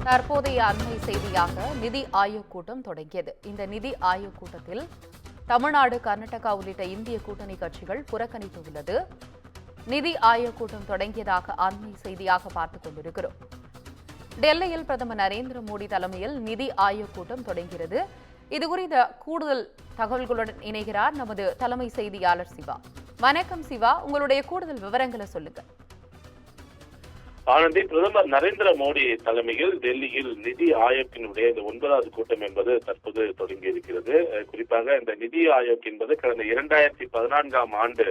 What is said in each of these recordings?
தற்போதைய அண்மை செய்தியாக நிதி ஆயோக் கூட்டம் தொடங்கியது. இந்த நிதி ஆயோக் கூட்டத்தில் தமிழ்நாடு, கர்நாடகா உள்ளிட்ட இந்திய கூட்டணி கட்சிகள் புறக்கணித்துள்ளது. நிதி ஆயோக் கூட்டம் தொடங்கியதாக அண்மை செய்தியாக பார்த்துக் கொண்டிருக்கிறோம். டெல்லியில் பிரதமர் நரேந்திர மோடி தலைமையில் நிதி ஆயோக் கூட்டம் தொடங்கிறது. இதுகுறித்த கூடுதல் தகவல்களுடன் இணைகிறார் நமது தலைமை செய்தியாளர் சிவா. வணக்கம் சிவா, உங்களுடைய கூடுதல் விவரங்களை சொல்லுங்க. ஆனந்தி, பிரதமர் நரேந்திர மோடி தலைமையில் டெல்லியில் நிதி ஆயோக்கினுடைய இந்த 9வது கூட்டம் என்பது தற்போது தொடங்கி இருக்கிறது. குறிப்பாக இந்த நிதி ஆயோக் என்பது கடந்த 2014ஆம் ஆண்டு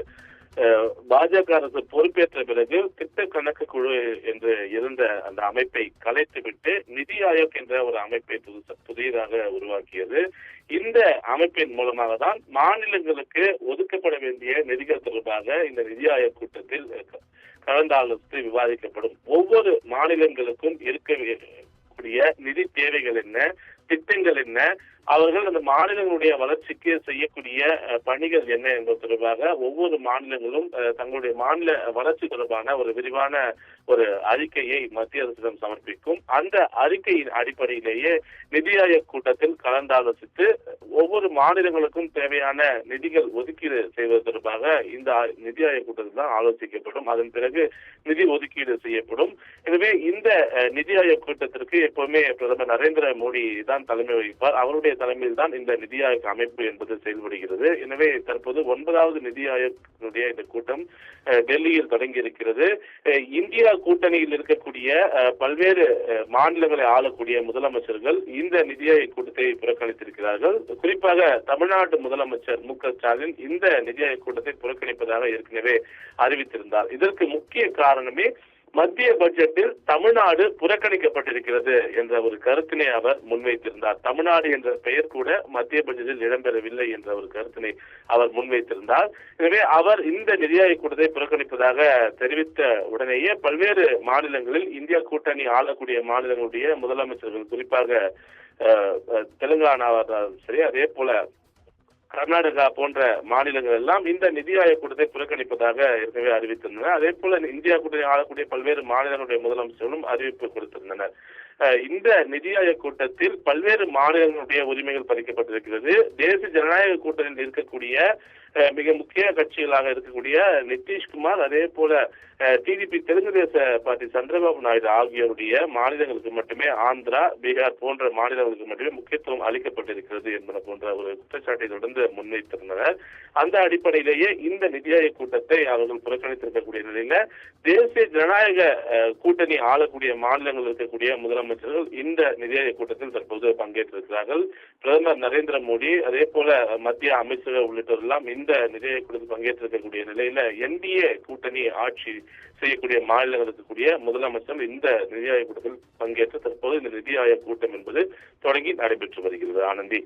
பாஜக அரசு பொறுப்பேற்ற பிறகு திட்ட கணக்கு குழு என்று இருந்த அந்த அமைப்பை கலைத்துவிட்டு நிதி ஆயோக் என்ற ஒரு அமைப்பை புதியதாக உருவாக்கியது. இந்த அமைப்பின் மூலமாக தான் மாநிலங்களுக்கு ஒதுக்கப்பட வேண்டிய நிதிகள் தொடர்பாக இந்த நிதி ஆயோக் கூட்டத்தில் கலந்தாலோசித்து விவாதிக்கப்படும். ஒவ்வொரு மாநிலங்களுக்கும் இருக்கக்கூடிய நிதி தேவைகள் என்ன, திட்டங்கள் என்ன, அவர்கள் அந்த மாநிலங்களுடைய வளர்ச்சிக்கு செய்யக்கூடிய பணிகள் என்ன என்பது தொடர்பாக ஒவ்வொரு மாநிலங்களும் தங்களுடைய மாநில வளர்ச்சி தொடர்பான ஒரு விரிவான ஒரு அறிக்கையை மத்திய அரசிடம் சமர்ப்பிக்கும். அந்த அறிக்கையின் அடிப்படையிலேயே நிதி ஆயோக் கூட்டத்தில் கலந்தாலோசித்து ஒவ்வொரு மாநிலங்களுக்கும் தேவையான நிதிகள் ஒதுக்கீடு செய்வது தொடர்பாக இந்த நிதி ஆயோக் கூட்டத்தில் தான் ஆலோசிக்கப்படும். அதன் பிறகு நிதி ஒதுக்கீடு செய்யப்படும். எனவே இந்த நிதி ஆயோக் கூட்டத்திற்கு எப்பவுமே பிரதமர் நரேந்திர மோடி தான் தலைமை வகிப்பார். அவருடைய தலைமையில் தான் இந்த நிதி ஆயோக் அமைப்பு என்பது செயல்படுகிறது. எனவே தற்போது 9வது நிதி ஆயோக் இந்த கூட்டம் டெல்லியில் தொடங்கி இருக்கிறது. இந்தியா கூட்டணியில் இருக்கக்கூடிய பல்வேறு மாநிலங்களை ஆளக்கூடிய முதலமைச்சர்கள் இந்த நிதி ஆயோக் கூட்டத்தை புறக்கணித்திருக்கிறார்கள். குறிப்பாக தமிழ்நாடு முதலமைச்சர் மு.க. ஸ்டாலின் இந்த நிதி ஆயோக் கூட்டத்தை புறக்கணிப்பதாக ஏற்கனவே அறிவித்திருந்தார். இதற்கு முக்கிய காரணமே மத்திய பட்ஜெட்டில் தமிழ்நாடு புறக்கணிக்கப்பட்டிருக்கிறது என்ற ஒரு கருத்தினை அவர் முன்வைத்திருந்தார். தமிழ்நாடு என்ற பெயர் கூட மத்திய பட்ஜெட்டில் இடம்பெறவில்லை என்ற ஒரு கருத்தினை அவர் முன்வைத்திருந்தார். எனவே அவர் இந்த நிதி ஆயோக் கூட்டத்தை புறக்கணிப்பதாக தெரிவித்த உடனேயே பல்வேறு மாநிலங்களில் இந்தியா கூட்டணி ஆளக்கூடிய மாநிலங்களுடைய முதலமைச்சர்கள், குறிப்பாக தெலுங்கானாவாக சரி, அதே போல கர்நாடகா போன்ற மாநிலங்கள் எல்லாம் இந்த நிதி ஆயோக் கூட்டத்தை புறக்கணிப்பதாக ஏற்கனவே அறிவித்திருந்தனர். அதே போல இந்தியா கூட்டணி ஆளக்கூடிய பல்வேறு மாநிலங்களுடைய முதலமைச்சர்களும் அறிவிப்பு கொடுத்திருந்தனர். இந்த நிதி ஆயோக் கூட்டத்தில் பல்வேறு மாநிலங்களுடைய உரிமைகள் பறிக்கப்பட்டிருக்கிறது. தேசிய ஜனநாயக கூட்டணியில் இருக்கக்கூடிய மிக முக்கிய கட்சிகளாக இருக்கக்கூடிய நிதிஷ்குமார், அதே போல டிடிபி தெலுங்கு தேச பார்ட்டி சந்திரபாபு நாயுடு ஆகியோருடைய மாநிலங்களுக்கு மட்டுமே, ஆந்திரா, பீகார் போன்ற மாநிலங்களுக்கு மட்டுமே முக்கியத்துவம் அளிக்கப்பட்டிருக்கிறது என்பன போன்ற ஒரு குற்றச்சாட்டை தொடர்ந்து முன்வைத்திருந்தனர். அந்த அடிப்படையிலேயே இந்த நிதி ஆயோக் கூட்டத்தை அவர்கள் புறக்கணித்திருக்கக்கூடிய நிலையில தேசிய ஜனநாயக கூட்டணி ஆளக்கூடிய மாநிலங்கள் இருக்கக்கூடிய முதலமைச்சர்கள் இந்த நிதி ஆயோக் கூட்டத்தில் தற்போது பங்கேற்றிருக்கிறார்கள். பிரதமர் நரேந்திர மோடி, அதே போல மத்திய அமைச்சர்கள் உள்ளிட்டோர் எல்லாம் இந்த நிதி ஆயோக் கூட்டத்தில் பங்கேற்றிருக்கக்கூடிய நிலையில என்டிஏ கூட்டணி ஆட்சி செய்யக்கூடிய மாநிலங்கள் இருக்கக்கூடிய முதலமைச்சர் இந்த நிதி ஆயோக் கூட்டத்தில் பங்கேற்று தற்போது இந்த நிதி ஆயோக் கூட்டம் என்பது தொடங்கி நடைபெற்று வருகிறது. ஆனந்தி.